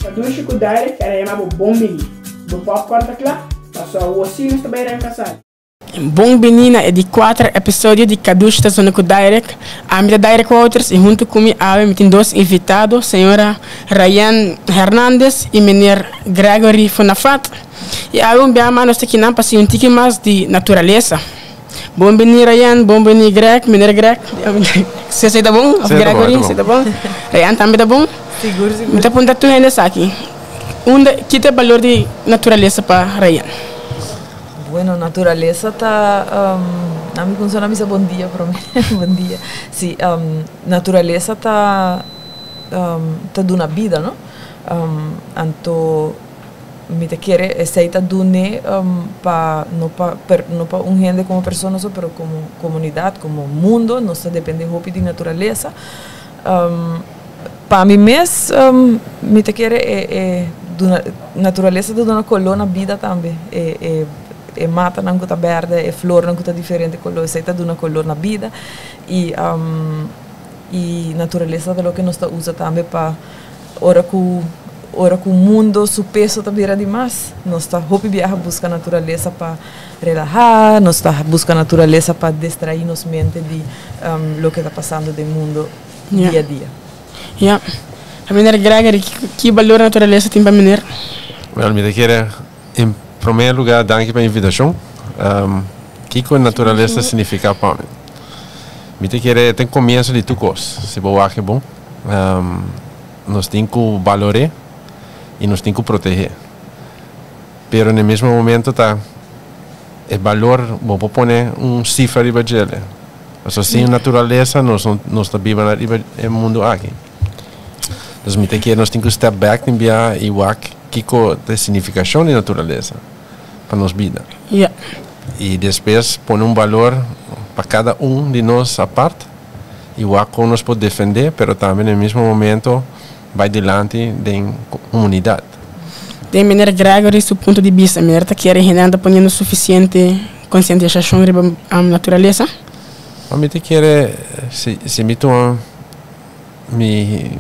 Kadushi ku direct era yama bo bombini. Bo popcorn takla, passou o ossinho sta beira em casal. Bom menina é de 4 episódios de Kadushi da Zona Direct. A minha Direct Waters e junto comigo tem dois invitados, senhora Ryan Hernandes e menino Gregory Fonafat. E a um bem nós aqui não passei um tique mais de natureza. Bom menino Ryan, bom menino Greg, menino Greg. Você está bom? Gregory, você está bom? Ryan também está bom? Seguro. Então ponta tu ainda aqui. Que tem valor de natureza para Ryan? Bueno, naturaleza está a mí funciona misa bom dia para mim. Bom dia. Sim, naturaleza está dando vida, não? Anto me te quiere aceita dune para no pa gente como persona, só pero como comunidade, como mundo, não se depende hopi de naturaleza. Para mim mesmo me te quiere naturaleza de uma colônia vida também. Mata não está verde, flor não está diferente, color, aceita de uma color na vida e natureza é o que nós usa também para ora que o mundo su peso está vira demais, nós está hopi viaja busca natureza para relajar, nós está busca natureza para distrair nos mente de lo que está passando no mundo dia a dia. Ja, a menina Gregory, que valor natureza tem para menina? Well, me querer em primeiro lugar, danke pela invitação. Que a natureza significa para mim? Me querer tem começo de tudo coisa. Se boa que bom, nós temos que valorar e nós temos que proteger. Pero no mesmo momento tá o valor, vou pôr cifra de bajele. Então, sem natureza, nós vivemos no mundo aqui. Então, me querer nós temos que step back e ver que a significação de natureza para nossa vida. Yeah. E depois pôr valor para cada de nós à parte e o como nós podemos defender, mas também no mesmo momento vai diante da comunidade. De maneira Gregory, do ponto de vista, a menina quer ainda ponendo suficiente conscientização sobre a natureza? A mim quer se me toma meu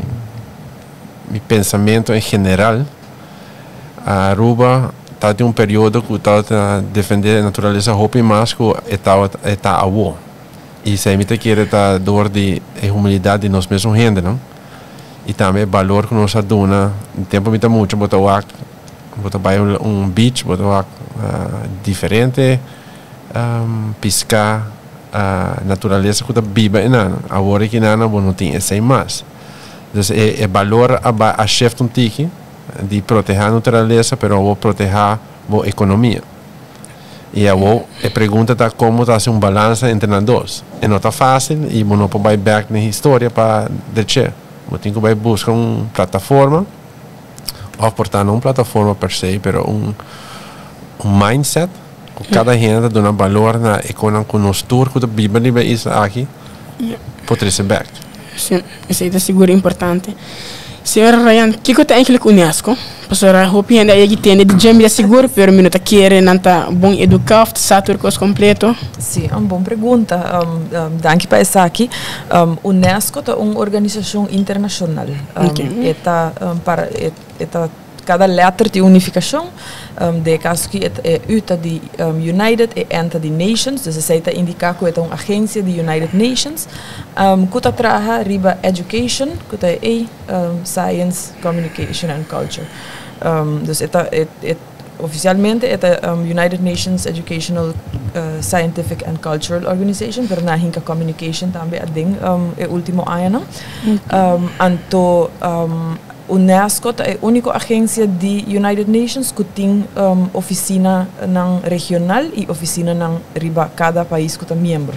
pensamento em geral, a Aruba está em período que está defendendo a natureza roupa mais que está avô. E se a gente quer estar dor de humildade de nós mesmos gente, não? E também o valor que nós damos, no tempo muito muito, botar vai beach, botar diferente, piscar a natureza que está viva em nana. Agora que nana não tem esse mais. Então é valor a chefe um tique de proteger a natureza, mas vou proteger a economia. E a pergunta está como está um balanço entre os dois. E não está fácil e não pode ir back na história para deixar. Eu tenho que buscar uma plataforma, ou portanto não uma plataforma per se, mas mindset, que cada gente dá valor na economia com nós tour, que vive isso aqui, pode ser back. Sim, isso é seguro importante. Senhora Ryan, o que é eigenlijk UNESCO? Pastora, hopi ainda aí tem de jamia seguro, pero minuto querer nanta bom educar, satur cos completo. Sim, uma boa pergunta. Danke para essa aqui. UNESCO é uma organização internacional. Cada letra de unificação, de caso que é UTA de United e ENTA de Nations, dus zij te indicar que é uma agência de United Nations, que trabalha riba education, que é science, communication and culture. Dus oficialmente é United Nations Educational, Scientific and Cultural Organization, pero na hinka communication também é o último ano. Anto UNESCO é a única agência de United Nations que tem oficina regional e oficina riba cada país que é membro.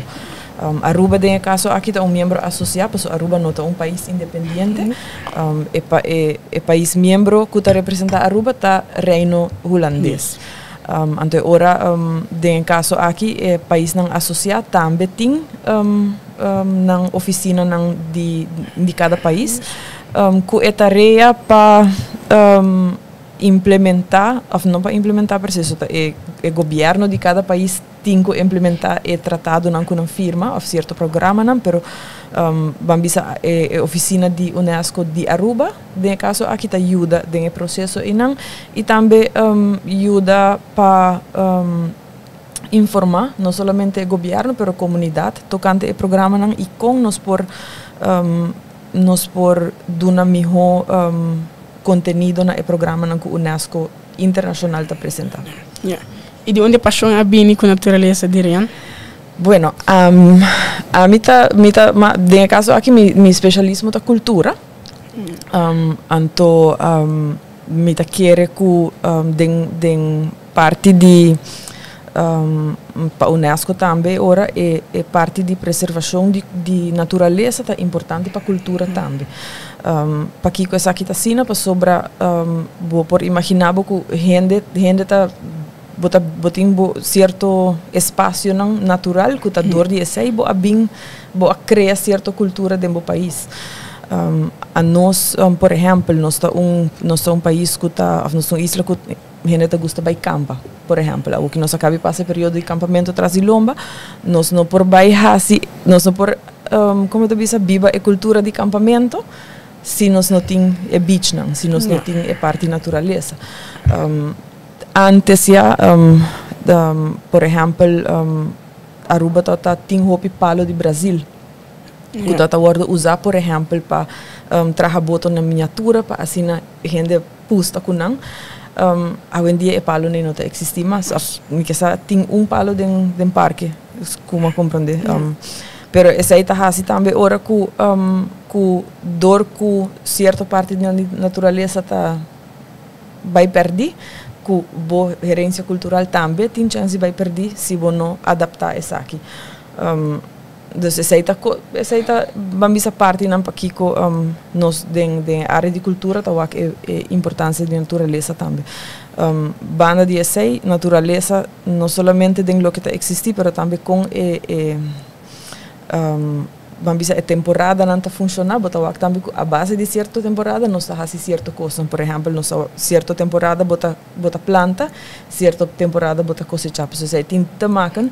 Aruba, em caso, aqui é membro associado, porque Aruba não é país independente. O país membro que representa Aruba é Reino Holandês. Então, ora, em caso aqui, o país associado também tem oficina de cada país. Que é tarefa para implementar, ou não para implementar, o governo de cada país tinko implementar e tratado nan com firma of certo programa nan, pero bambisa oficina di UNESCO di Aruba, de caso aqui ta ajuda de processo inan e também ajuda para informar não somente o governo, pero comunidade tocante o programa nan e com nos por dar melhor contenido na programa nan que o UNESCO internacional está apresentando. Yeah. E de onde a paixão é bem com a natureza, diriam? Bueno, a mim de caso aqui mi especialismo da cultura. Anto mi ta quere ku den parte di pa UNESCO também ora e parte di preservação di natureza tá importante para cultura também. Pa aqui com essa aqui tá sina pa sobra vou por imaginar que gente tá botin certo espaço natural que tá dor de esse bo a criar certa cultura dentro do país. A nós, por exemplo, nós tá país que tá, nós uma isla que gente tá gosta de campa, por exemplo, o que nós acaba de passar período de acampamento atrás de lomba, nós não por baixar, nós não por como tu diz, viva a cultura de acampamento, se nós não tem beach não, se nós não tem parte da natureza. Antes já, por exemplo, Aruba tem hopi palo de Brasil. Que está usar, por exemplo, para trazer boto na miniatura, para assim a gente pusta com não. Hoje em dia o palo não existe mais. Tem palo dentro do parque, como compreender. Pero essa aí está assim também, ora que dor que certa parte da natureza está vai perder. Que boa herência cultural também tem chance de vai perder se você não adaptar essa aqui. Então essa é vamos parte não para que nós den área de cultura tá é importância de natureza também. Banda de essa natureza não somente den lo que está existir, pero também com vamos a temporada não está funcionando, bota também a base de certa temporada nós está fazendo certa coisa, por exemplo, nós certa temporada bota planta, certa temporada bota cosechar, por isso tem tamacan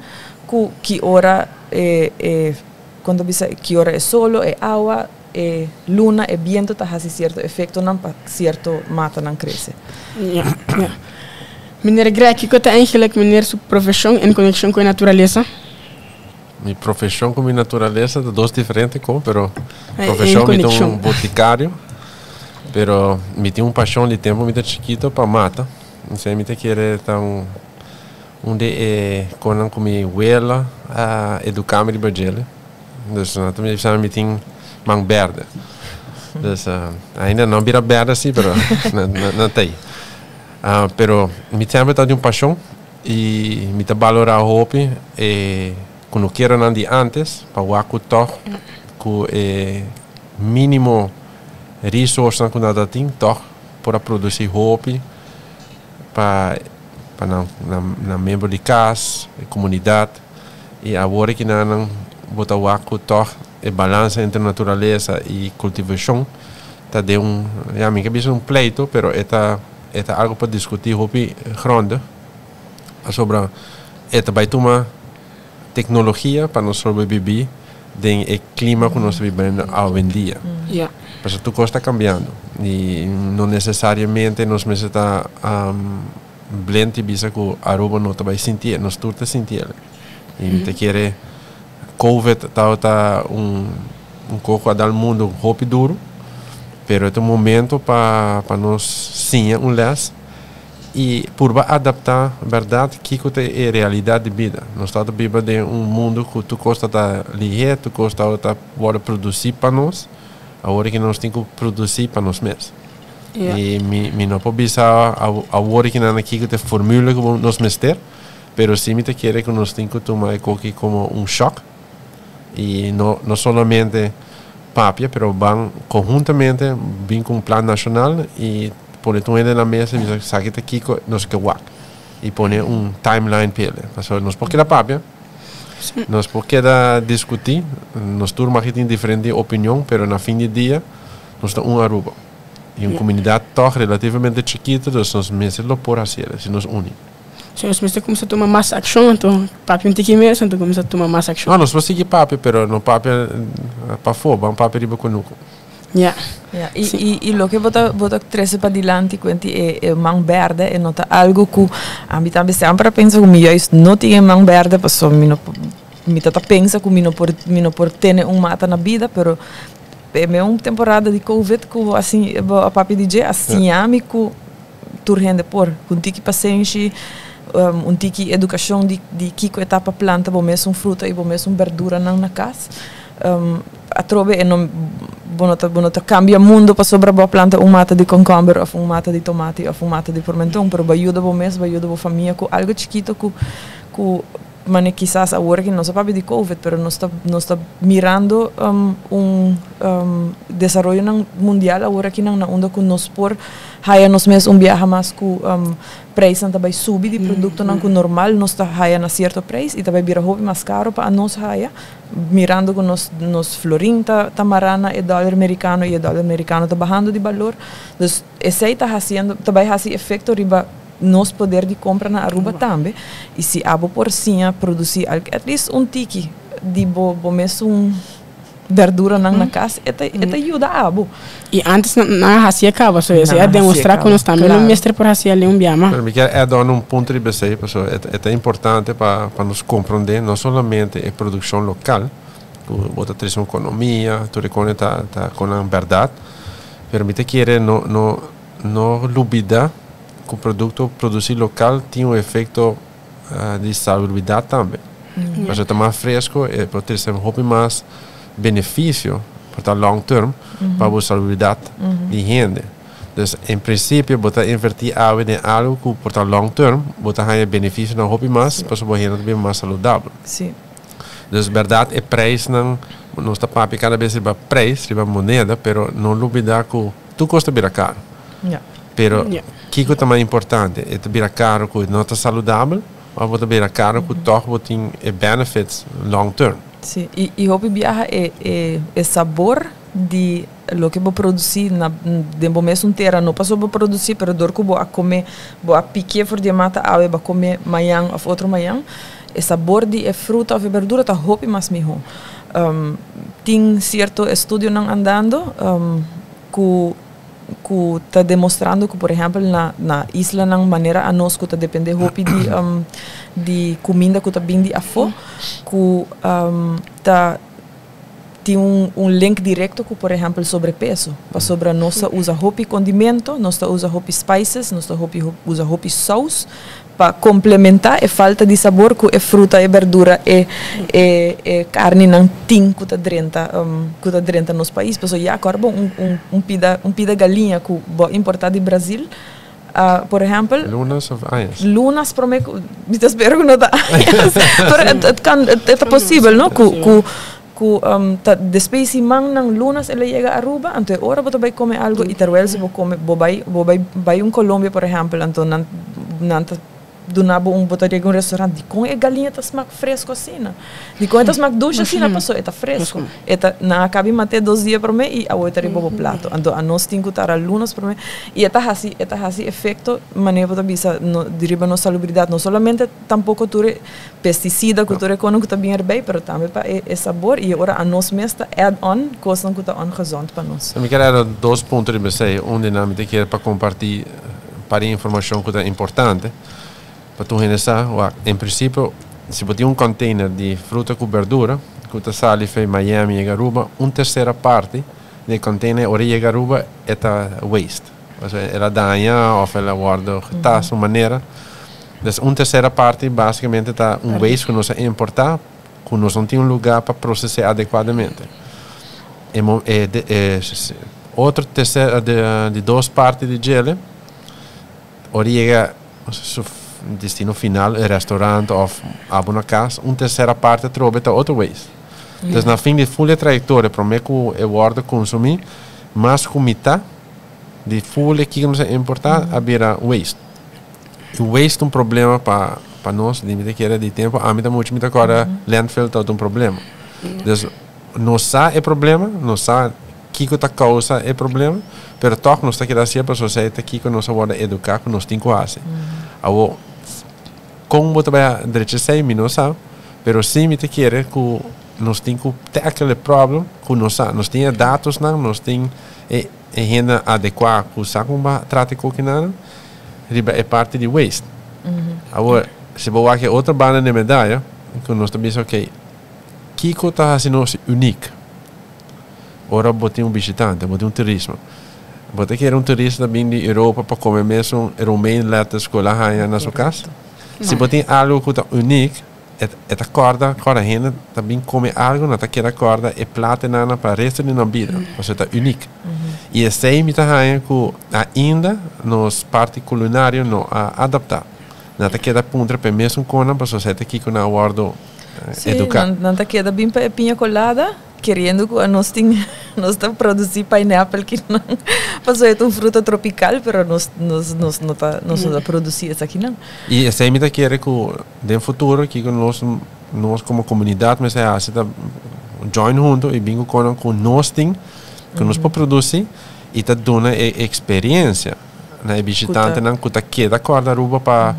que hora quando bisa que hora é solo, é água, é luna, é viento, está fazendo certo efeito não para certo mata não cresce. Meneer Greg, que é eigenlijk meneer sua profissão em conexão com a natureza? Mi profissão com a natureza é dois diferentes, pero profissão me tem boticário, pero me tem paixão de tempo, me tem chiquito para mata, então me tem querer onde quando com minha abuela a educar-me de Brasília, então também me tem mão verde, então ainda não vira verde assim, pero não tem, pero me tem de paixão e me tem valorar o hobby e quando quero não de antes para o acuto com mínimo recursos que nada tem toch para produzir hobby para na membro de casa, comunidade e agora que não botar o acuto e balança entre natureza e cultivação tá de me cabeça pleito, pero é algo para discutir hobby grande sobre vai tomar tecnologia para nós sobreviver no clima que nós vivemos hoje em dia. Porque tudo está cambiando e não necessariamente nós necessitamos blend bisa que Aruba não vai sentir, nós tudo sentir. E te quer COVID tá pouco a dar mundo roupa duro, pero é um momento para nós sim les e por adaptar verdade que é a realidade de vida. Nós estamos vivendo em mundo que tu custa da ligeiro, tu custa agora produzir para nós, agora que nós temos que produzir para nós mesmos. E me não pode pensar agora que não aqui que tem fórmula que nós mesmos, pero sim me quer que nós temos que tomar aqui como choque e não somente papia, pero van conjuntamente vem com plano nacional e pone tu na mesa e saque aqui nós que e pone timeline para ele. Então nós porque da papia, nós porque da discutir, nós turma que tem diferente opinião, pero na fim de dia nós está Aruba e uma comunidade toch relativamente chiquita, então nós meses lo por fazer, se nós unir. Se você começa a tomar mais ação, então papi não tem que mesmo, então começa a tomar mais ação. Não, nós vamos seguir papi, pero não papi para fora, papi riba conosco. Yeah. Yeah. E lo que bota trece para dilante quanti é mão verde e nota algo que a mim também sempre pensa que juist não tinha mão verde, porque mi tata pensa que mi não por ter mata na vida, pero é uma temporada de Covid que assim a papi DJ assim ami que turrende por com tiki paciência tiki educação de kiko etapa planta bom mesmo fruta e bom mesmo verdura na casa a trove e não bonota cambia mundo para sobra boa planta mata de concombre ou mata de tomate ou mata de pimentão, pero ajuda bom mesmo ajuda boa família com algo chiquito que mas quizás agora que não se sabe de Covid, pero não está mirando desenvolvimento mundial agora que não onde que nós por haya nos mês viaja mais com preço também subir de produto não com normal nós está haya na certo preço e também vira hobby mais caro para nós haya mirando que nos florim tá marana e dólar americano está bajando de valor, então esse está fazendo também faz efeito riba nos poder de compra na Aruba também e se abo porcinha produzir at least tiki de bo mesmo verdura na casa eta ajuda abo e antes na hacia acaba so é demonstrar que nós também não mestre por hacia ali biama pero me quer dar ponto de base pessoal é importante para nos compreender não somente a produção local bota três economia tu reconecta com a verdade permite querer no lubida que o produto produzido local tem efeito de salubridade também. Mas está mais fresco e pode ter um mais benefício para long term para a salubridade de gente. Então, em princípio, você invertir algo em algo que para long term você tem benefício na mais para a gente também mais saudável. Sim. Então, verdade é preço não está para cada vez riba preço, riba moneda, pero não olvidar que tu custa bem caro. Pero que também é importante é ter caro que não está saudável, mas você ter caro que toch tem benefits long term. Sim, e o viaja é sabor de lo que vou produzir na de bom mês inteira não passou para produzir, pero dor que vou comer, vou pique for de mata ave vou comer manhã ou outro manhã, é sabor de fruta ou verdura tá hope mais melhor. Tem certo estudo não andando que está demonstrando que, por exemplo, na isla, na maneira a nós que está depende de comida que está vindo de afora, que tem link direto com, por exemplo, sobrepeso. Para sobre nós usa hopi condimento, nós usa hopi spices, nós usa hopi sauce para complementar a falta de sabor que é fruta e verdura e carne não tem que está dentro nos países. Pessoal, já agora pida galinha que é importada do Brasil. Por exemplo, lunas para mim, me espero que não dá. É possível, não? Depois se mang lunas ela chega a Aruba, então agora você vai comer algo e talvez você vai Colômbia, por exemplo, então do nabo botaria um restaurante com a galinha tá smack fresco assim, de com essa smack ducha assim na pessoa tá fresco, na acaba matei 2 dias para mim e a outra riba o prato, então a nós tem que estar alunos para mim e tá assim efeito maneira para bisa deriva nossa salubridade, não somente tampouco ture pesticida que ture com que tá bem bem, pero também para é sabor e agora a nós mesmo add on coisa que tá ongezond para nós. Eu quero 2 pontos de base, dinâmica que para compartilhar para informação que é importante. Para tu realizar, em princípio, se você tem container de fruta com verdura, que você sai em Miami e Aruba, terceira parte do container origem Aruba é waste. Ela danha ou ela guarda de maneira. Então, terceira parte basicamente está waste que nós importar, que nós não temos lugar para processar adequadamente. Outra terceira de 2 partes de gelo, origem destino final é restaurante ou uma casa, terceira parte trova outro waste. Então, na fim de full trajetória, para mim que eu guardo consumir mais que metade de full que nos é importante havia waste. E o waste é um problema para nós, de que era de tempo, a mim muito agora landfill é um problema. Então, não sabe é problema, não sabe que está causa é problema, mas nós temos que dar para a sociedade que nós vamos educar, que nós temos que fazer. como bota vai direito sei me não sabe, pero sim me te quer que nós tem que tackle o problema que nós tem dados não, nós tem renda adequada que sabe como trata com que não, é parte de waste. Agora se vou aqui outra banda de medalha, que nós também ok, que está fazendo único. Ora botei visitante, botei turismo. Botei que era turista também de Europa para comer mesmo Romein letras escolar aí na sua casa. Se botei algo que está único, é corda renda também come algo, não tá que corda é plata nana para resto de nossa vida, porque está único. E esse aí me tá aí que ainda nos parte culinário não adaptar. Não tá que da punta para mesmo com para sociedade aqui com a guardo educar. Não tá que da bem para pinha colada. Querendo que nós está produzir pineapple que não passou é um fruta tropical, mas nós não está produzir isso aqui não. E essa é a minha querer que no futuro que nós como comunidade mas se tá join junto e bingo com nós tem que nós para produzir e tá dando experiência na visitante não que tá queda corda Aruba para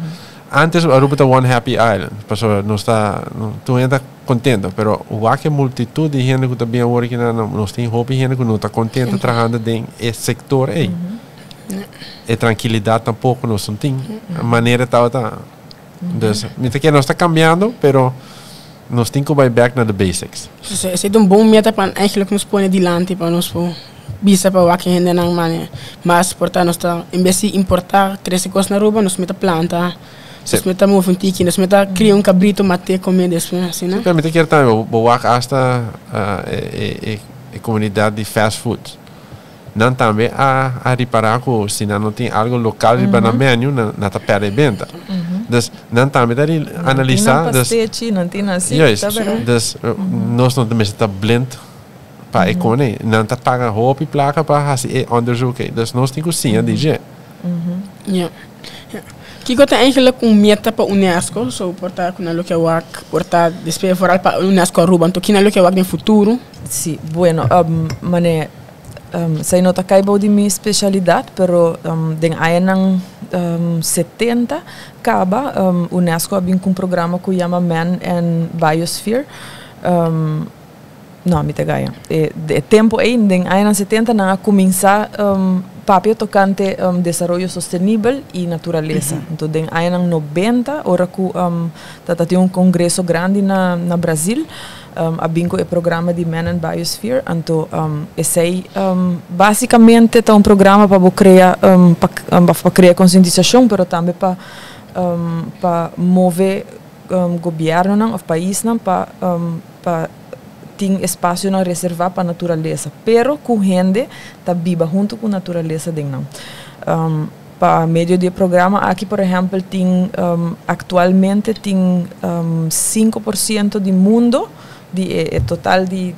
antes Aruba tá one happy island, pessoal não está tu ainda contento, pero o que multitud de gente que também agora que nós tem roupa gente que não está contente trabalhando nesse sector aí. E tranquilidade tampouco nós não tem. A maneira tá. Então, que nós está cambiando, pero nós temos que ir back na the basics. Esse é bom meta para eigenlijk nos pôr adiante para nós bisa para o que gente não mane, mas portar nós está em vez de importar 13 coisas na Aruba, nós meta planta. Nós metamos um tiki, nós metamos criar um cabrito, matar, comer, assim, né? Sim, eu quero também, vou hasta a comunidade de fast food. Não também a reparar que se não tem algo local no menu, não está perde venda. Então, não também daí analisar. Não tem assim. Então, nós não temos esta blend para a economia, não está pagando roupa e placa para fazer onderzoek. Então, nós temos que sim, DJ. Kiko tem eigenlijk meta para UNESCO, so portar com o que eu portar despejo foral para UNESCO Aruba, então que o que eu no futuro. Sim, bueno, mané, sei nota caibo de minha especialidade, pero den ayanang 70 acaba UNESCO abin com programa que chama Man and Biosphere. Não, me tagaya. De tempo aí, den ayanang 70 na começar papel tocante desarrollo sostenible e natureza. Então, den ayanang 90, ora que tem congresso grande na Brasil, abinco o programa de Man and Biosphere. Então, esse basicamente é programa para criar para criar conscientização, mas também para mover governo ou país para tem espaço na reserva para a natureza, pero com gente tá viva junto com a natureza de não. Para meio de programa aqui, por exemplo, tem atualmente tem 5% do mundo, total de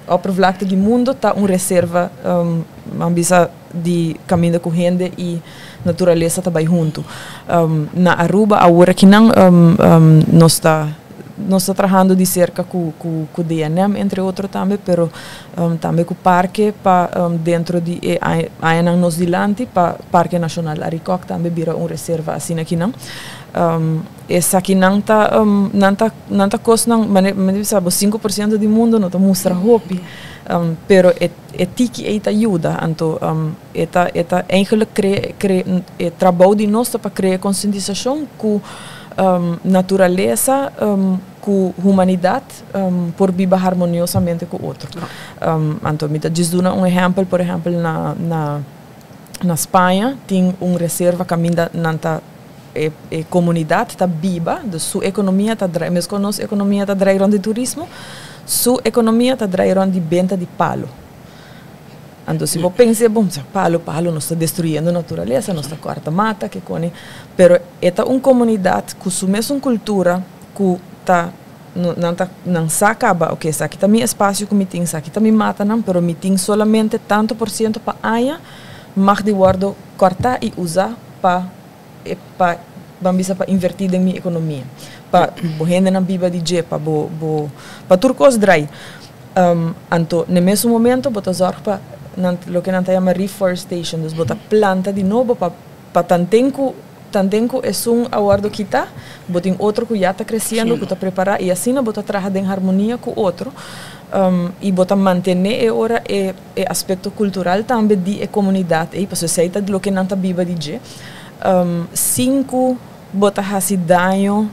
oppervlakte do mundo tá reserva ambisa de caminho com gente e natureza tá bem junto. Na Aruba agora que não nós estamos trabalhando de cerca com o DNM, entre outros também, pero também com o parque para dentro de ainda nos dilante para Parque Nacional Aricoc também vira reserva assim aqui não. Essa aqui não tá coisa mas sabe 5% do mundo não tá mostra hope, pero tiki eita ajuda, então eta eigenlijk trabalho de nós para criar conscientização com natureza com humanidade por viver harmoniosamente com o outro. Então, me dá um exemplo, por exemplo, na Espanha, tem reserva que a comunidade está viva, sua economia está draiando, mesmo que nossa economia está draiando de turismo, sua economia está draiando de venda de palo. Então, se você pensa, bom, palo não está destruindo a natureza, não está cortando mata, que cone, pero é uma comunidade com sua mesma cultura, que tá não se acaba, ok, isso aqui também espaço que me tem, isso aqui também mata, não, pero me tem solamente tanto por cento para aia, mas de guardo cortar e usar para invertir em minha economia, para gente não viva de je, para turcos dry. Então, no mesmo momento, botar zorg para lo que não chama reforestation, dus bota planta de novo para tantenco Tandenco es un aguardo que está, botin otro que ya está creciendo, que está preparado, y así no bota trabajar en armonía con otro, y bota mantener ahora el aspecto cultural también de la comunidad, y pues se de lo que nanta viva de cinco bota hace daño,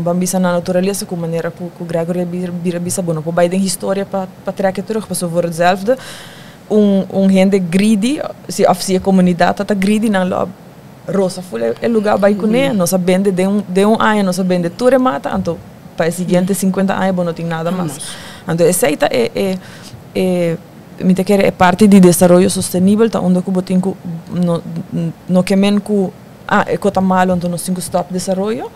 bambisa na natureza com maneira que o Gregory bisa bueno por Biden história para trekken terug pas voor hetzelfde gente greedy se a comunidade está greedy na lo rosa foi o lugar vai com nós sabendo de ano nós sabendo tudo mata então para os seguintes 50 anos não tem nada mais então essa me te quer é parte de desenvolvimento sustentável tá onde que botem no que men ku é cota malo então nós temos stop desenvolvimento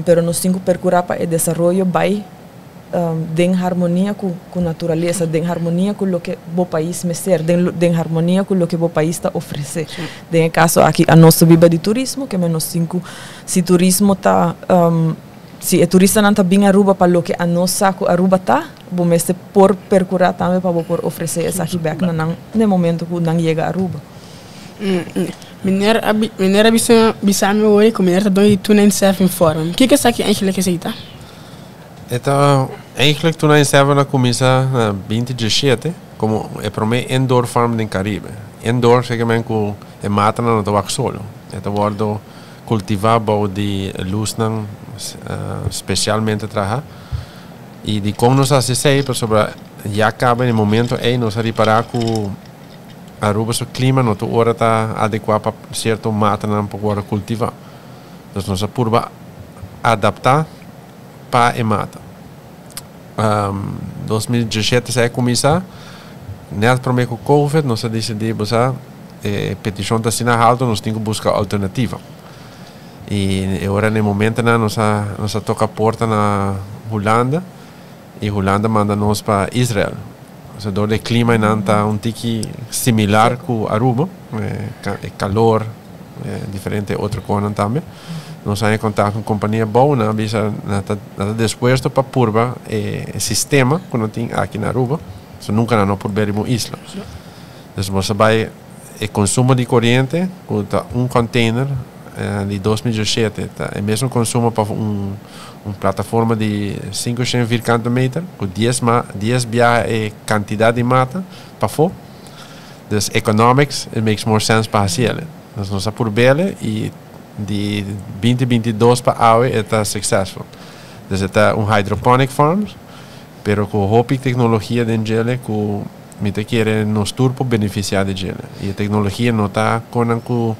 pero nós temos que procurar para o desenvolvimento vai em harmonia com a natureza, em harmonia com o que o país me ser, em harmonia com o que o país está oferecer. Em caso aqui a nossa viva de turismo, que nós temos se turismo está se o turista não está bem Aruba para o que a nossa Aruba está, vamos por procurar também para por oferecer essa feedback no momento que não chega a Aruba. Meneer bisa me horen, kom meneer te doen toen in zelf informen. Kijk eens je eigenlijk gezegd. Então, eigenlijk toen ik zelf começa na 2017, como é para mim indoor farm no Caribe. Indoor seguramente com é mata não tô solo. Então guardo cultivar bao de luz não especialmente trabalhar e de como nós assistimos sobre já acaba no momento aí nós reparar com Aruba o clima não hora está adequado para certo mata não para cultivar. Então nós apurba adaptar para a mata. 2017 se começar, net para mim com Covid nós decidimos a petição está sendo alta, nós temos que buscar alternativa. E agora no momento nós toca a porta na Holanda e Holanda manda nós para Israel. Então o clima está tique similar com Aruba, calor, diferente outra coisa também. Nós estamos em contato com a companhia boa, está disposto para purba o sistema que nós temos aqui na Aruba, então nunca não por ver uma isla. Então você vai o consumo de corrente com container de 2017, é mesmo consumo para plataforma de 500 metros, com 10 viagens quantidade de mata para fora. Então, economics, it makes more sense para fazer. Então, nós por bele e de 2022 para água está successful. Então, está hydroponic farms, pero com hopi tecnologia de gele, com me te quer nos turpo beneficiar de gele. E a tecnologia não está com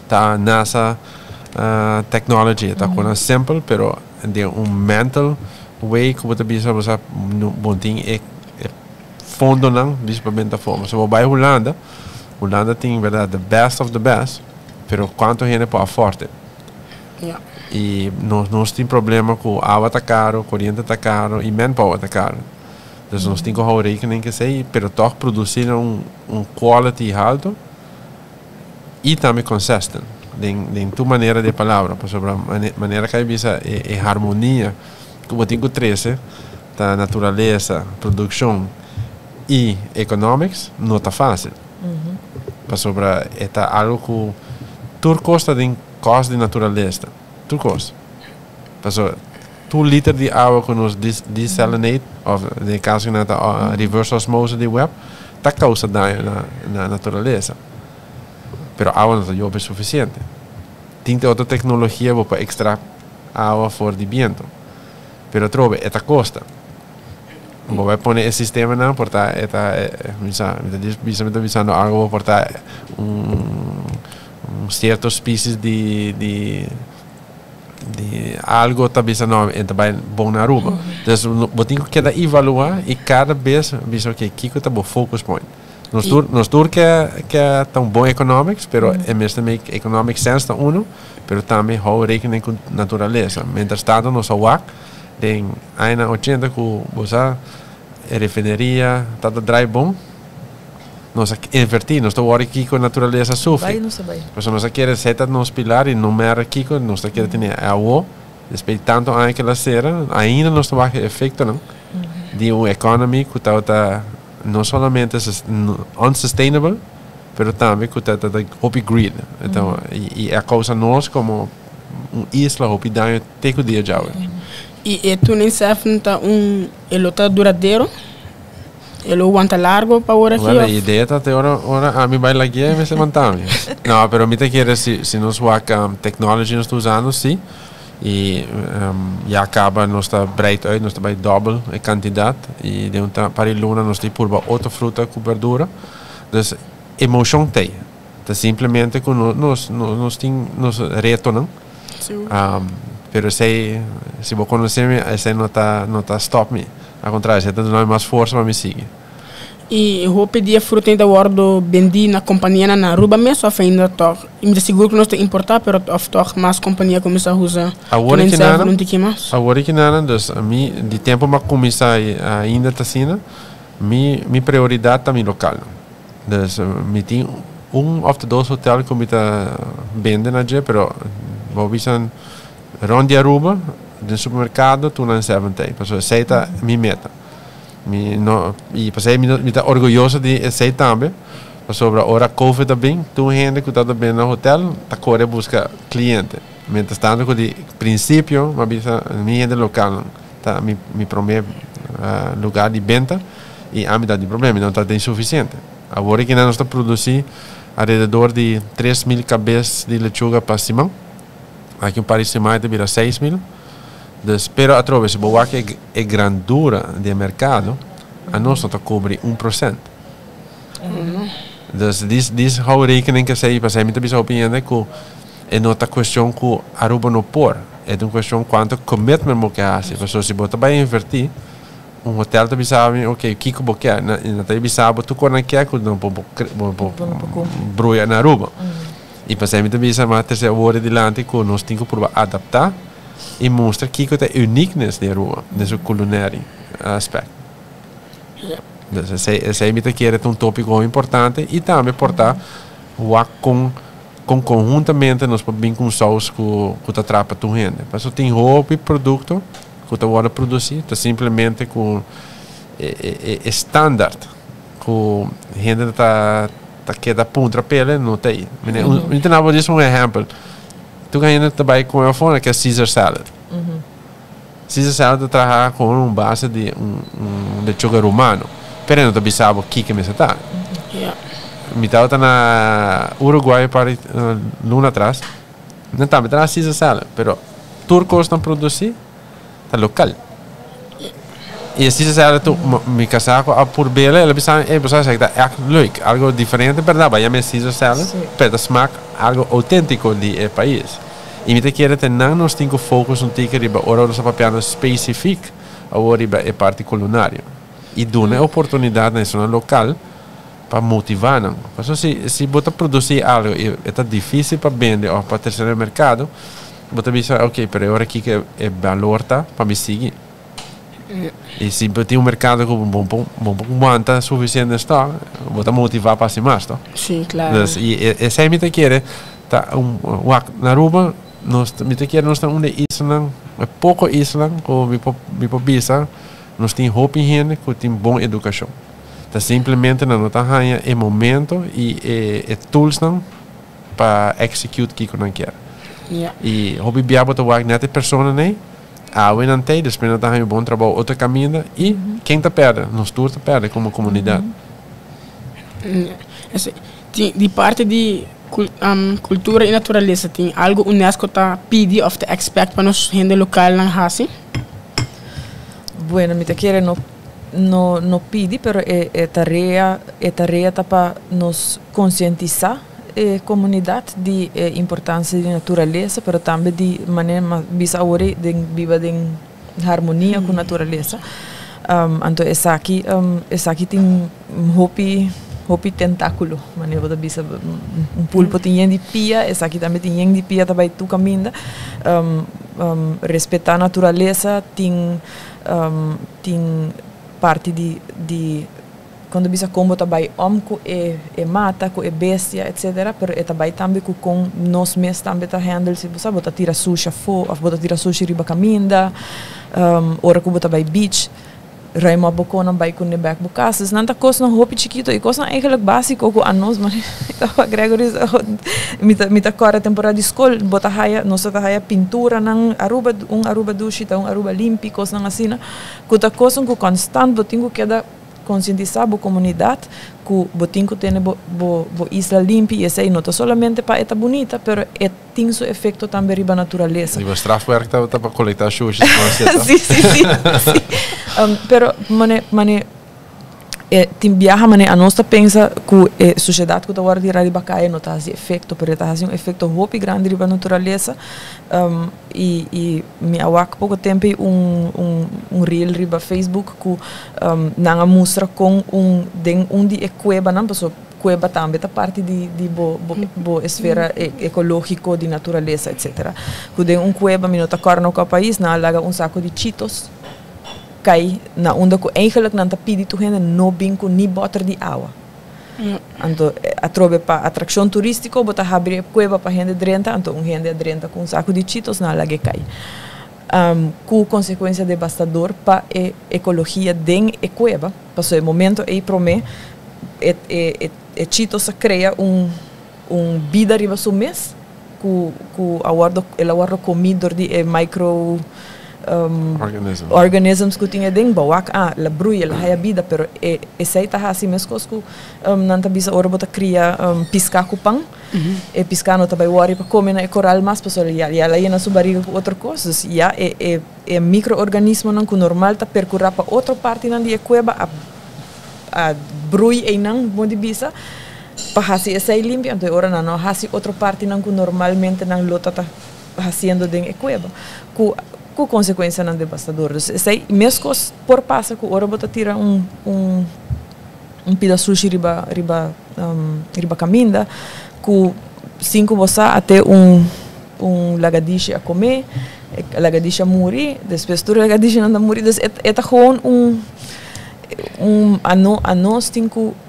tá NASA technology, está com simple, pero de mental way que você bisa usar bonting fundo não principalmente a forma. So vai Holanda tem verdade the best of the best, pero quanto gente pode forte. Yeah. E nós tem problema com água tá caro, corrente tá caro e manpower tá caro. Então nós temos que houden rekening que sei, pero toch produzir quality alto e também consistent. De tu maneira de palavra, sobre a maneira que bisa é harmonia, como tem que 13, da natureza, produção e economics, não está fácil. Sobre é algo que tudo custa de costa de natureza, tudo custa. Sobre 2 litros de água que nos desalinate, ou no caso da reverse osmose de web, está causa dano na natureza. Pero água não é suficiente. Tem outra tecnologia para extrair água fora de vento. Pero trove, esta costa. Vai pôr esse sistema não, porque está visando água para certo species de algo está visando vai bom na Aruba. Então, eu tenho que evaluar e cada vez visar que Kiko está bom focus point. Nós tur que é tão bom economics, pero é mesmo make economic sense tá pero também hou rekening com natureza. Mientras tanto, nós awak tem aina 80 que você refineria tá dry bom. Nós invertir, nós tô aqui com natureza sofre. Vai, não sei. Mas nós quer seta nos pilar e não mer aqui com nós quer ter água. Depois tanto aquela cera, ainda nós tô aqui efeito não. De economy que tá não somente unsustainable, pero também que tá hopi grid. Então, e a causa nós como isla hopi danho teco dia já. E tu nem sabe tá ele tá duradouro. Ele aguanta largo para hora aqui. Olha, a ideia tá até hora a mim vai lá aqui e me se mantém. Não, pero me te quer se nós waka tecnologia nós usando sim. E já acaba nós está breed uit, nós está bij double a quantidade e de para luna nós tem por outra fruta com verdura. Dus emoção tem. Tá simplesmente com nós tem nós retornam. Pero se vou conhecer esse não tá stop me. Ao contrário, você tá dando mais força para me seguir. E eu pedi a fruta ainda guardo vendi na companhia na Aruba mesmo, ou ainda toch. E me seguro que nós tem importar, pero of toch mais companhia começa a usar. Agora que nada, dus a mim de tempo para começar ainda tá assim, mi prioridade tá mi local. Dus me tem of de dois hotéis que me tá vende na je, pero vou visar rond de Aruba. No supermercado tu não sabe tem, porque sei tá mi meta, e passei me tá orgulhoso de sei também, sobre a hora COVID também, tu gente que tá bem no hotel, tá corre busca cliente, mientras tanto que de princípio, mas bisa mi gente local, tá mi primeiro lugar de venda e a mim dá de problema, não tá insuficiente. Agora que nós está produzindo alrededor de 3.000 cabeças de lechuga para Simão, aqui em Paris Simão vira 6.000. Dus, pero através se boa que é grandura de mercado, a nós não cobre 1%. Dus, diz hou rekening que sei, para sempre bisa opinião que é não tá questão que Aruba não por, é uma questão quanto commitment mo que hace. Porque se você vai invertir, hotel também sabe, ok, Kiko boquer, na também sabe tu quando quer que não broia na Aruba. E para sempre também sabe, mas terceira hora de lante que nós temos que provar adaptar. E mostra que é uniqueness de Aruba, nesse culinário aspecto. Esse é um tópico importante e também portar com conjuntamente nós podemos com saus que tá atrapa tu gente. Mas tem roupa e produto que tu pode produzir, tá simplesmente com standard que gente tá queda ponta pele não tem. Então não vou dizer exemplo. Tu ganha também com a fone que é Caesar salad. Caesar salad trabalha com base de lechuga romano. Pero não também sabe o que me está. Me estava na Uruguai para luna atrás. Não também traz Caesar salad, pero turcos não produzem, tá local. E a Caesar salad tu me casaco a por bela, ela pensa é leuk, algo diferente, verdade? Vai a Caesar salad, pero smaak algo autêntico do país. E me te quer ter nós temos que focar no tique riba ora nós papiano específico ou riba é parte culinária. E dá uma oportunidade na zona local para motivar não. Porque se você produzir algo e é difícil para vender ou para terceiro mercado, você pensa, ok, pero agora aqui que é valor tá para me seguir. E se tem mercado com aguanta suficiente estoque, você motivar para se mais, tá? Sim, claro. E essa é me te quer tá na Aruba nós me te quer nós tá onde isla, é pouco isla, com me pobisa, nós tem roupa higiene, com tem boa educação. Tá simplesmente na nota ganha é momento e tools não para execute que não quer. E hobby biabo to work net persona né? We não tem, depois não tá um bom trabalho, outro caminho e quem tá perde, nós todos tá perde como comunidade. De parte de cultura e natureza, tem algo UNESCO tá pedi of the expect para nós gente local na Hasi? Bueno, me te quiere no pedi, pero é tarea para nos conscientizar a comunidade de importância de natureza, pero também de maneira bisa ori de viva em harmonia com a natureza. Então essa aqui tem hopi tentáculo, maneira da bisa pulpo tem de pia, essa aqui também tem de pia também tu caminha. Respeitar a natureza tem parte de quando bisa combo também com mata, com bestia, etc. Pero é também com nós mesmos também tá handle se você botar tira sushi fo, ou botar tira sushi riba caminda, ora com botar beach. ruim op bokonan bij kunnen back bokas. Dus nanta kos nog hopi chiquito e kos na eigenlijk básico ook aan nos maar Gregory mita corre temporada de escola bota haya nossa haya pintura nang Aruba dushita Aruba limpi kos nang asina kuta kos ku constant botingo queda conscientizar a comunidade que botinho tem bo isla limpa e essa não solamente para eta bonita, pero tem seu efeito também riba natureza. E o Strafwerk está para coletar xuxas. Sim. Pero mane tim viaja mane a nossa pensa que a sociedade que está agora de riba cai não tá esse efeito, pero tá um efeito hopi grande riba natureza. E me awak pouco tempo reel riba Facebook que nanga mostra com de cueva não passou cueva também tá parte de bo esfera ecológico de natureza etc. Que tem cueva me nota corno com o país na laga saco de Cheetos cai na onda que eigenlijk não tá pedindo gente no binco ni botar de água. Então, a trobe para atração turística, bota abrir cueva para gente drenta, então gente drenta com saco de Cheetos na laga cai. Com consequência devastador para a ecologia dentro da cueva. Passou o momento aí promete Cheetos cria vida riba su mês, que ela guarda comida de micro organisms que tinha dentro, bawak la bruia, la haya vida, pero essa tá assim mesmo que nanta bisa ora bota cria pisca com pão, e pisca não tá vai worry para comer na coral mas pessoal já lá ia na sua barriga com outras coisas, já é microorganismo não que normal tá percorrer para outra parte na dia cueva a bruia e não bom de bisa para assim essa é limpa, então ora não assim outra parte não que normalmente não lota tá fazendo dentro da cueva com consequência não devastadoras. Sei mesmo por passa que ora bota tira pedaço de riba caminda com 5 bossa até lagadisha a comer, lagadisha morrer, depois toda lagadisha não morrer, é gewoon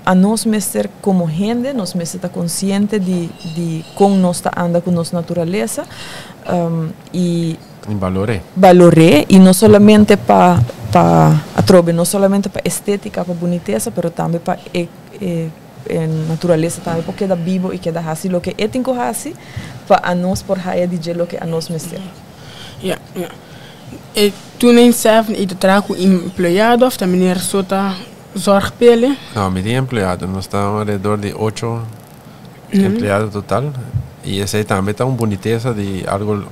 a nós mestre como gente, nós mestre tá consciente de como nós tá anda com nossa natureza e valore e não somente para atrobe, não somente para estética, para boniteza, pero também para natureza também porque da vivo e que da hasi lo que ético hasi para nós por haya de lo que a nós mestre. E toen in zelf in de trago empleado of de meneer Sota zorgpele? Não, me empleado, nós estamos ao redor de 8 empleados total e esse também tá boniteza de algo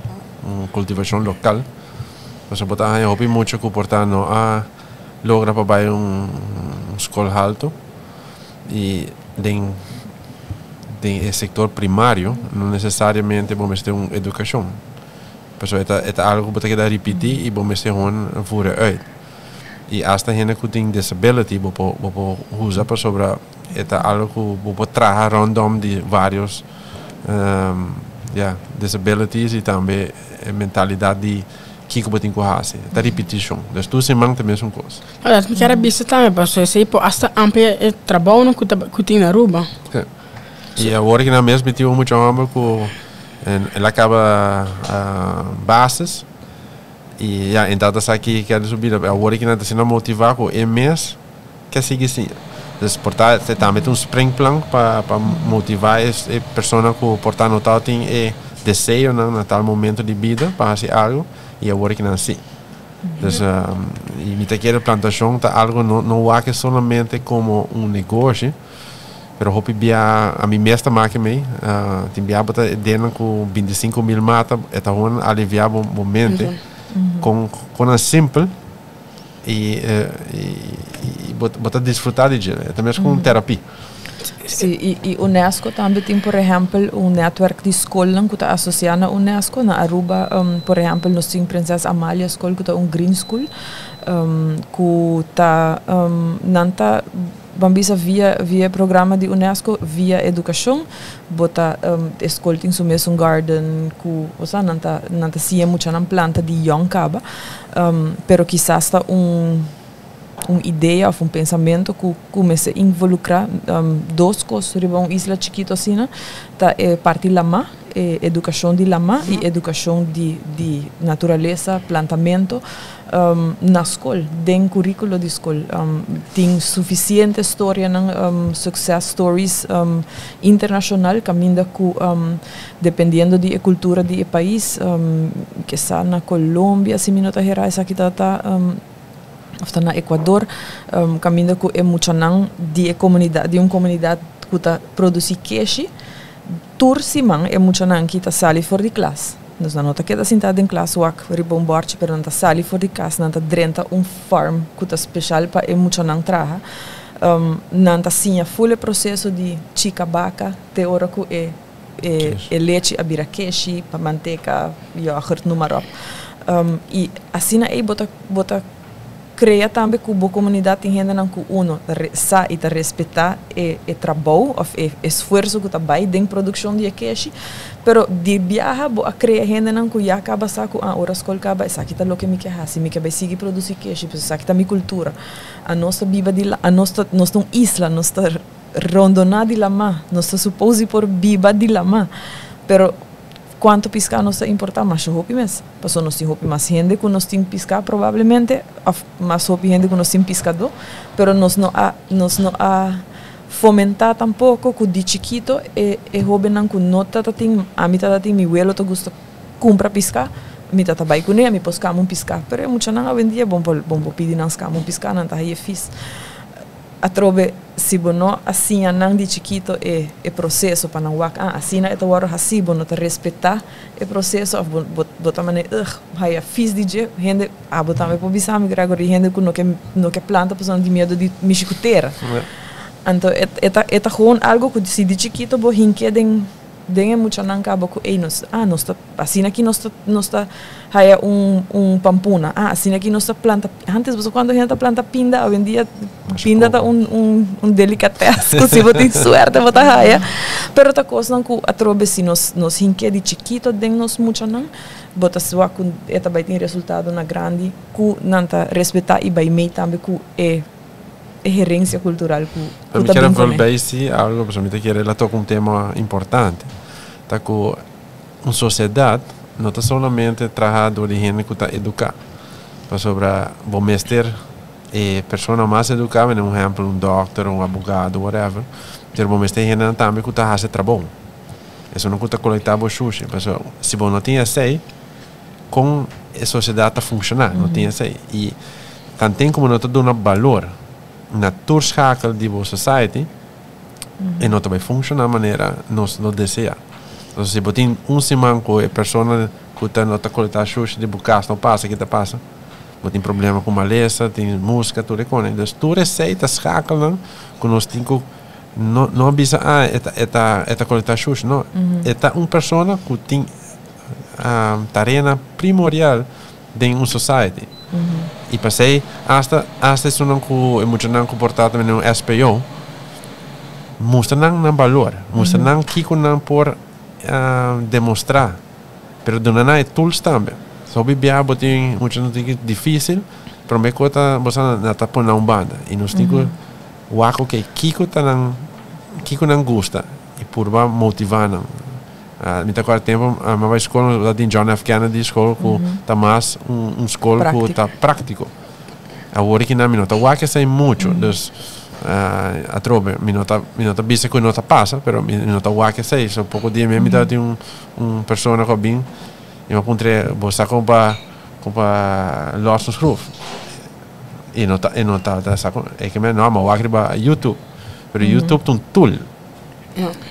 cultivação local. Nós botamos aí hobby muito que portando logra para vai escola alto e tem setor primário não necessariamente vamos ter educação. Pessoal, é algo que você repetir e vamos ter voeren uit. E hasta gente que tem disability, você usa para sobre é algo que você traz random de vários disabilities e também a mentalidade de que você tem que fazer. É repetição. Então, tu se mantém a mesma coisa. Olha, me quero ver também, pessoal. Sei por hasta amplia trabalho que tem na Aruba. E agora que na mesma tive muito amor com ela acaba bases e então está aqui quer subir agora que não está sendo motivar com mês quer seguir assim portar também um spring plan para motivar essa pessoa que portar no tal tem desejo no tal momento de vida para fazer algo e agora que não assim então e me quer plantação tá algo não é somente como negócio. Pero hopi bia a mim mesma máquina me tem bia bota dentro com 25.000 mata é tá um aliviar momento com a simples e bota desfrutar de é também com terapia. Sim, e UNESCO também tem, por exemplo, netwerk de escolas que está associado à UNESCO. Na Aruba, por exemplo, nós temos Princesa Amália School, que é green school, que está Bambisa via programa de UNESCO, via educação, bota escola tem mesmo garden, que você não se muito na planta de young caba, pero quizás está ideia ou pensamento que começa a involucrar duas coisas, uma isla chiquita assim, tá parte lama, educação de lama e educação de natureza, plantamento, na escola, den currículo de escola. Tem suficiente história ng success stories internacional, caminda ku dependendo de cultura de país, que está na Colômbia, se minota hera essa aqui tá ou na Equador, caminda ku é muito nang de comunidade que tá produzir queixe, tursimang é muito nang kita sali for de classe. Dus dan nota kita sentado em classe wak ribomborte, pero nanta sali for de casa, nanta drenta farm kuta special pa e muito nang traha. Nanta sinha full processo de chica vaca, te ora ku e leite abira queixe, pa manteca, yogurt, número. E assim aí bota cria também que a comunidade tem gente que uno sa e ta respeitar e trabalho ou esforço que está bem dentro da produção de queixe, pero de viaja bo a criar gente que já acaba saco a hora escola acaba essa aqui tá lo que me quer assim me quer vai seguir produzir queixe, porque essa aqui tá minha cultura, a nossa viva de lá, a nossa isla, nossa rondona de lá, nossa supose por viva de lá, pero quanto piscar não se importa mais o hopi mesmo. Passou nós tem hopi mais gente que nós tem piscar provavelmente, mais hopi gente que nós tem piscador, pero nós não a fomentar tampouco que de chiquito e hopi não que nota tem a mitad tem mi abuelo te gusta compra piscar, mi tata vai com ele, mi poscamos piscar, pero é muito não hoje em dia bom pedir não scamos piscar não tá aí fiz. A trobe se bono assim anang de chiquito e processo para não wak assim na etawaro hasi bono te respeitar e processo bota mane hai fiz DJ gente bota me po bisami Gregory gente no que planta pessoa de medo de michicuteira então eta gewoon algo que se de chiquito bo hinke den é muito não acaba com nós tá assim aqui nós tá hai pampuna assim aqui nós tá planta antes você quando a gente planta pinda hoje em dia pinda tá delicatesse se você tem sorte você hai pero tá coisa não que a trobe se nós hinke de chiquito den nós muito não bota sua com eta vai ter resultado na grande que não tá respeitar e vai meio também que é herência cultural que eu quero voltar a algo para mim que ela toca tema importante tá com uma sociedade não está somente trabalhando de gente que está educada para sobre bom mestre e pessoa mais educada por exemplo doctor advogado whatever ter bom mestre gente também que está fazendo trabalho isso não está coletando o sushi pessoal se bom não tinha sei com a sociedade está funcionando não tinha sei e quando tem como não está dando valor na toerschakel die we society en não vai funcionar da maneira nós deseja. Então se botin semana com a pessoa que está não está coletando sushi de bucas não passa que passa, botin problema com maleza, tem música tudo com ele. Então tu receita schakel não que nós temos não avisa eta coletar sushi não, eta pessoa que tem tarefa primordial dentro society. E passei hasta isso não que emocional comportado no SPO mostra não valor mostra não que não por demonstrar pero do não é tools também só bibia botin muito não tem difícil para me conta você não tá por não banda e nós temos o aco que Kiko não gosta e por va motivar não me tá quase tempo a minha escola lá em John F. Kennedy escola que tá mais escola que tá prático agora que não me nota o que sai muito dos a trobe me nota bisa que nota passa pero me nota o que sai só pouco dia mesmo me dá tem pessoa que bem e me encontrei você compra Lawson Groove e nota é que me não mas o agriba YouTube pero YouTube tem tool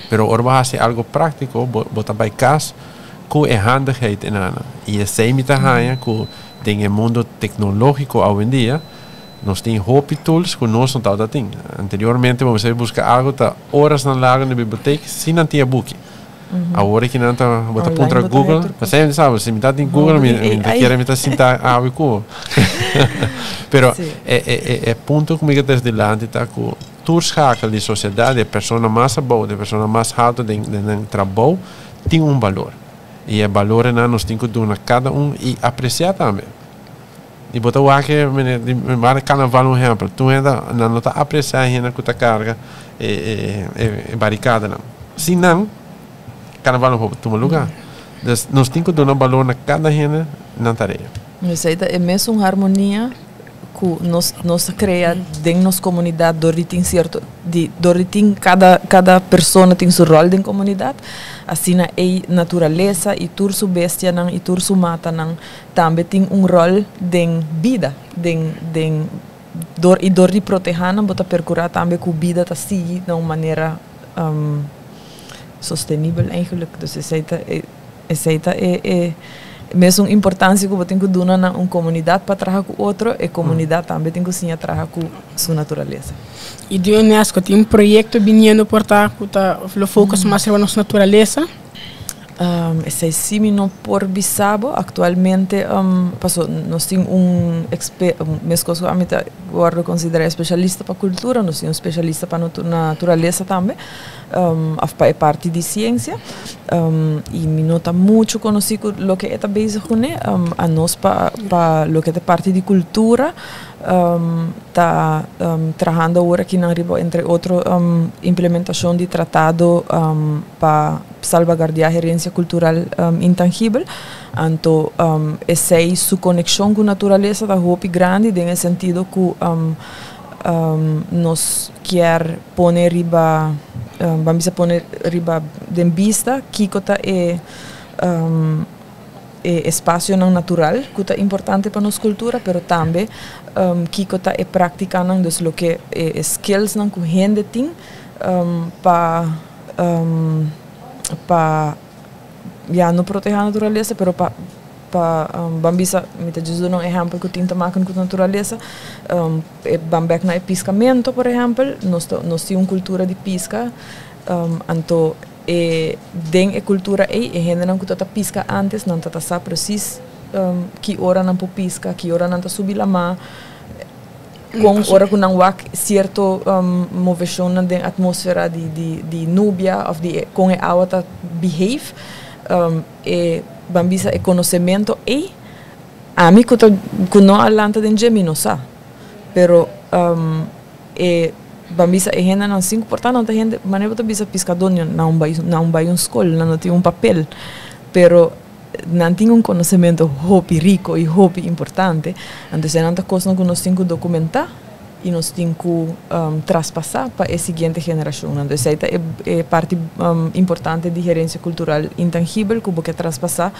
pero orba hace algo prático bota by casa com a handigheid in ana e esse me tá ganha com tem o mundo tecnológico hoje em dia nós tem hope tools que nós não tá tem anteriormente você busca algo tá horas na lago na biblioteca se não tinha book agora que não tá bota ponto Google você sabe se me tá em Google me quer me tá sentar algo pero é ponto comigo desde delante tá com toerschakel de sociedade, a pessoa mais boa, a pessoa mais alta de trabalho, tem valor. E o valor é nós temos que dar a cada e apreciar também. E botar o que me carnaval exemplo, tu ainda não está apreciando a gente que está carga e barricada não. Se não, carnaval não pode tomar lugar. Nós temos que dar valor a cada gente na tarefa. Receita é mesmo uma harmonia que nós cria dentro nossa comunidade, cada pessoa tem seu rol na comunidade, assim na natureza e turso bestia e turso mata também tem rol de vida, e dor de proteger não bota procurar também que a vida está assim de uma maneira sustentável eigenlijk, dus receita é mesmo a importância que você tem que dar na uma comunidade para trabalhar com outra, e a comunidade também tem que trabalhar com sua natureza. E do Unesco tem projeto vindo por estar o foco mais na nossa natureza? Esse é similar por Bissau. Actualmente, nós temos mesmo que agora considera especialista para cultura, nós temos especialista para natureza também, é parte de ciência, e me nota muito conhecido o que está basic com a nós para o que é parte de cultura. Está trabalhando agora aqui na Riba, entre outros, implementação de tratado para salvaguardar a herência cultural intangível. Então, essa é sua conexão com a natureza da roupa grande, no sentido que nós queremos pôr riba de vista que é espaço não natural, que é importante para nossa cultura, mas também que é praticando o que é skills que a gente tem para não proteger a natureza, mas para me diz um exemplo que tem também com a natureza, bambek na pescamento, por exemplo, nós temos uma cultura de pesca, então den a cultura a gente não está pisca antes, não está sabe precis que hora não pode pisca, que hora não está subir a mar, com hora que não há certo movição na atmosfera de núbia ou de com a água está behave, e bambisa é conhecimento e a mim que não alanta de gente não sabe, pero bambisa e gente não se portanto não tem gente maneira de bisa pescador não vai escola não tem papel, pero não tem conhecimento hobby rico e hobby importante, então é uma coisa que nós temos que documentar e nós temos que traspassar para a seguinte geração. Então essa é parte importante de gerência cultural intangível que você traspassar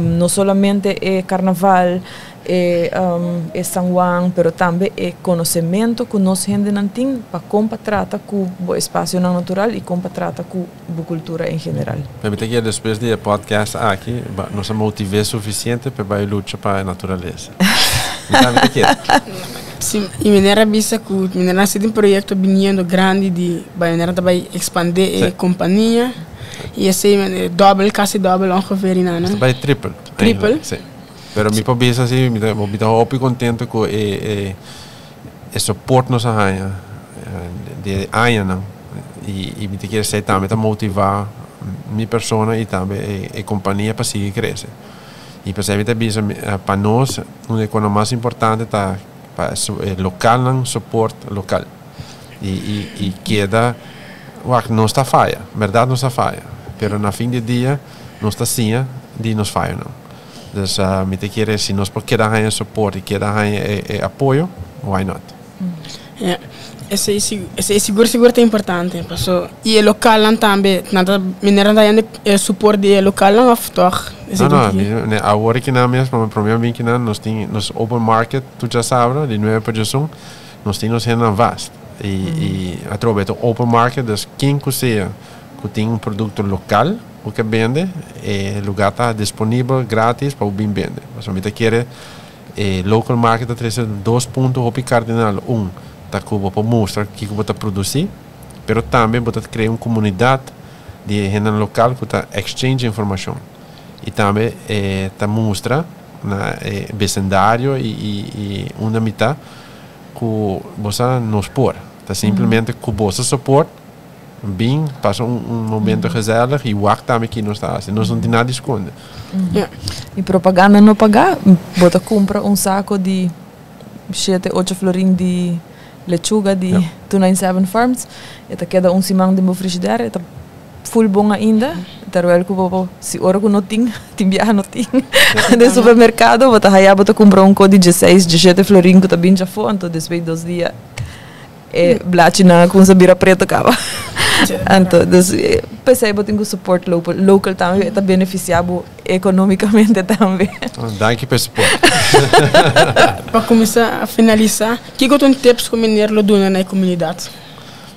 não somente é carnaval, é São Juan, mas também é conhecimento que nós gente não tem para como trata com o espaço natural e como trata com a cultura em geral. Permita que depois do podcast aqui, nós motivamos suficiente para lutar para a natureza. Sim, e mineira bisa que mineira tem um projeto vindo grande de mineira vai expandir a companhia e esse quase double ongeveer in ano. Vai triple. Sim. Pero mi pabisa assim, me dá hopi contento com o suporte nos arranha de aia não e me quer ser também para motivar minha pessoa e também a companhia para seguir crescer. E para ser bisa para nós uma coisa mais importante tá para local não suporte local e queda não está falha, verdade não está falha, pero na fim de dia não está sim de nos falha não. Dus me te quer se nós porque dar aí suporte e quer dar aí apoio, why not? Esse seguro é importante, passou e o local também, nada mineira daí é suporte de local não aftor. Não, agora que não mesmo, para mim que não nós tem nos open market, tu já sabe, de nova produção, nós temos na vast e através do open market, das quem seja que tem um produto local o que vende, o lugar está disponível grátis para o bem vender. Mas a gente quer local market traz 2 pontos hopi cardinal. Tá que para mostrar que você produzir, mas também você criar uma comunidade de gente local que está exchange informação. E também tá mostra na vecindário e uma mitad que você nos pôr. Tá simplesmente que você suporta bem, passa momento gezellig e o acto também que não está assim, nós não tem nada de esconder. E propaganda não pagar, bota compra saco de 7-8 florin de lechuga de 297 Farms, e queda simão de meu frigideira, full bom ainda. Terwijl que se ora que não tem, viaja não tem. No supermercado, você vai botar comprar code de 16, 17 florinho que tá bem já foi, então depois 2 dias blate na com sabira preto acaba. Então, pensei que tem suporte local também, está beneficiado economicamente também. Danke pelo suporte. Para começar a finalizar, que outros tips que o mineiro dona na comunidade?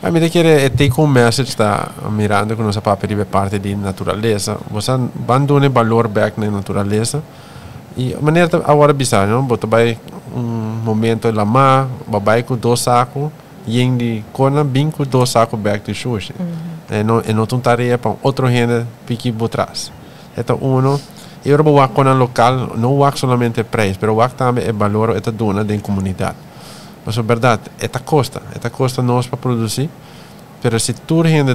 A mim é take home message está mirando que nossa papel é parte da natureza. Você abandona valor back na natureza e a maneira agora bizarra, não? Você vai momento lá má, vai com 2 sacos e em cona bem com 2 sacos back de sushi. Não tem tarefa para outro gente pique por trás. Então eu vou com a local, não vou somente preço, mas vou também é valor esta dona da comunidade. Mas a verdade, esta custa nós para produzir, mas se tu rende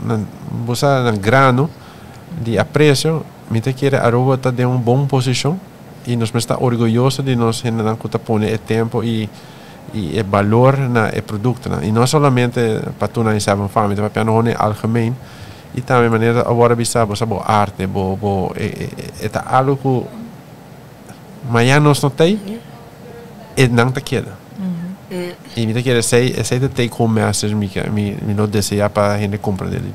na grano de apreço, me te quer a roupa está de uma boa posição e nós está orgulhoso de nós rende na que põe o tempo e o valor na o produto, e não somente para tu na Seven Farm, mas para o algemeen e também maneira agora bisa você boa arte, é algo que amanhã nós não tem. E não te queda. E me te queda sei de take home message me não deseja para a gente comprar dele.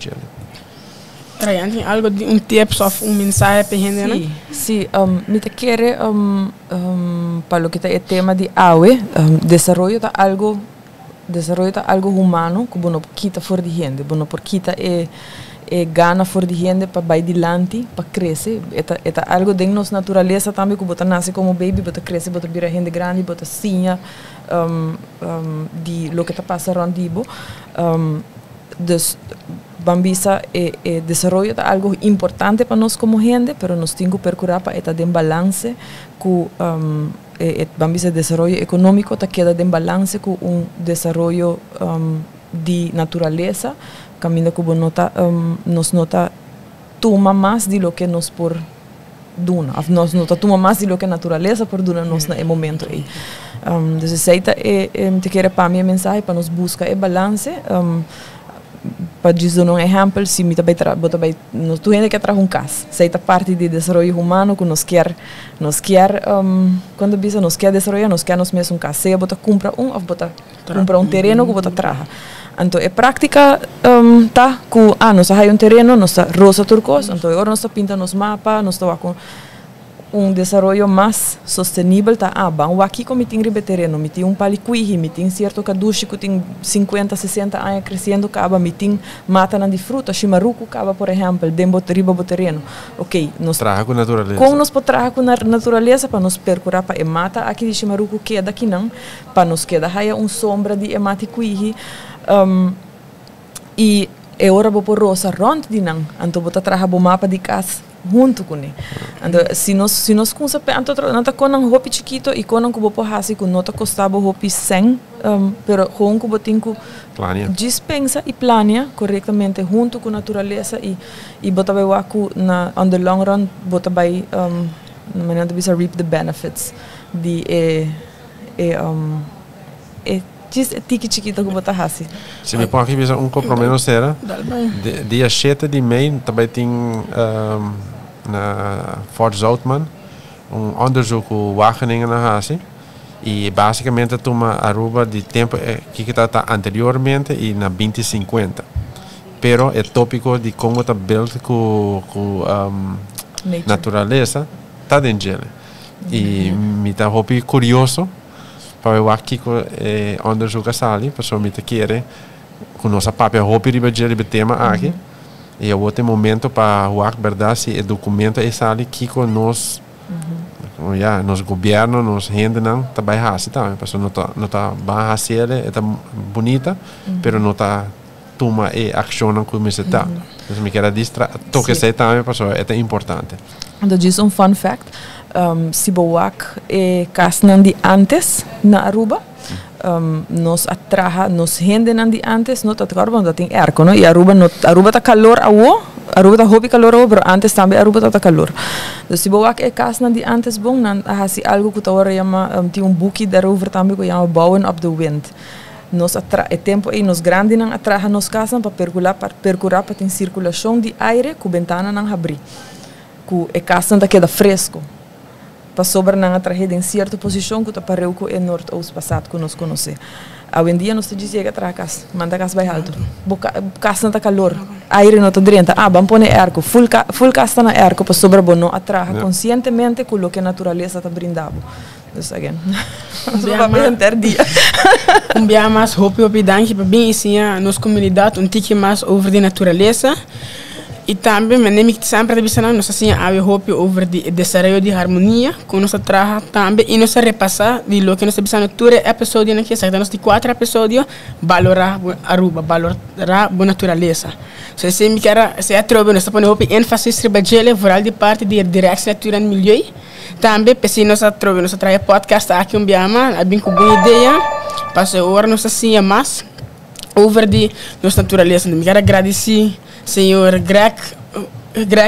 Ryan, tem algo de tips ou mensagem para a gente? Sim, me te queda para o que é tema de AUE, desenvolvimento tá algo humano que não quita fora de gente, não por quita gana fora de gente para vai dilante, para crescer. É algo de nossa natureza também, que você nasce como baby, você cresce, você vira gente grande, você sinha de lo que está passando dibo. Bambisa desenvolvimento é algo importante para nós como gente, pero nós temos que procurar para estar em balance com Bambisa desenvolvimento econômico, está queda em balance com desenvolvimento de natureza. Caminho que nos nota toma mais de lo que nos por duna, nos nota toma mais de lo que a natureza por duna nos no momento aí. Então aceita te quero para minha mensagem para nos buscar o balance. Para dizer um exemplo, se me também nós tu ainda quer trazer caso, aceita parte de desenvolvimento humano que nos quer quando bisa nos quer desenvolver, nos quer nos mesmo caso, seja bota compra ou bota compra terreno que bota traga. Então, a prática tá com nós temos terreno, nós rosa turcos, então agora nós pinta nos mapa, nós estamos com desenvolvimento mais sustentável, tá? Vamos aqui como tem terreno, me tem palicuí, me tem certo caduche que tem 50, 60 anos crescendo, acaba, me tem mata de fruta, chimaruco, acaba, por exemplo, dentro do terreno. Ok, nós traga com natureza. Como nós podemos trabalhar com a natureza para nos percurar para mata aqui de chimaruco queda aqui não, para nos queda aí sombra de mata cuí. E agora vou por rosa rond de não, então vou trabalhar o mapa de casa junto com ele. Então se nós conseguimos, não tá com um hopi chiquito e com um cubo por hasi com nota costava hopi 100, pero com cubo tenho dispensa e plania corretamente junto com a natureza e bota vai waku na on the long run bota vai maneira de bisa reap the benefits de tiki chiquito que botar hasi. Se me pode aqui compromisso será dia 7 de maio também tem na Fort Zoutman onderzoek o Wageningen na hasi e basicamente toma Aruba de tempo que está anteriormente e na 2050. Pero é tópico de como está built com natureza está dentro. E me está curioso para eu aqui onderzoek a sali, pessoa me te quer com nossa papel roupa de tema aqui e eu vou ter momento para o verdade se o documento é sali que com nós nos governo nos rende não tá bem assim também, pessoa não tá bem assim é tá bonita, pero não tá toma e ação como se tá. Então me quer toque sei também, pessoa é importante. Então diz fun fact. Se boak casnan de antes na Aruba, nos atraja, nos rende de antes, não tá agora não tem arco, não? E Aruba tá calor Aruba tá hobby calor pero antes também Aruba tá calor. Então se boak casnan de antes bom, nan hasi algo que agora chama tem buki daarover também que chama Bouwen op de Wind. é tempo aí nos grande não atraja nos casa para percurar para ter circulação de aire com ventana não abrir, com a casa não queda fresco, para sobra não atrair em certa posição que tá pareu com o norte ou passado que nós conhece. Hoje em dia nós te dizia que atrás casa, manda casa bem alto, casa não tá calor, aire não tá dentro, vamos pôr arco, full casa na arco para sobra bom não atraja conscientemente com o que a natureza está brindando. Dus again. Dia mais hoop danke para bem ensinar nossa comunidade tique mais over de natureza e também me sempre de visão nós assim a hoop over de desenvolvimento de harmonia com nossa trabalho também e nós repassar de lo que nós visão todo episódio aqui certo nós de 4 episódios valorar Aruba valorar a natureza so se me quer se é trobe nós põe hoop ênfase sobre vooral de parte de direção natural e milieu também se nós trazer podcast aqui biama a bem com boa ideia para agora nós assim mais over de nossa natureza me quero agradecer senhor Greg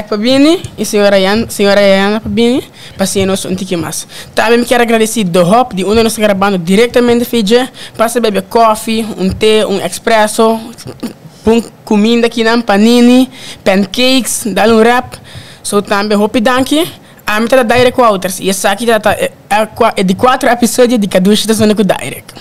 Pabini e senhora Yana Pabini para ser nosso tique mais também me quero agradecer do Hop de onde nós gravando diretamente de Fiji para beber coffee té expresso comida aqui na panini pancakes dar wrap so também Hop danke a metade da Direct Waters e essa aqui é de 4 episódios de Kadushita Sonico Direct.